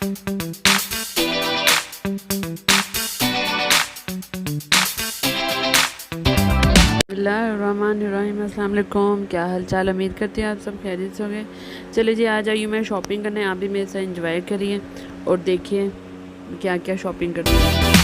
बिस्मिल्लाहिर्रहमानिर्रहीम। अस्सलाम वालेकुम। क्या हाल चाल, उम्मीद करती हैं आप सब खैरियत से होंगे। चलिए जी, आ जाइए मैं शॉपिंग करने, आप भी मेरे साथ एंजॉय करिए और देखिए क्या क्या शॉपिंग करनी है।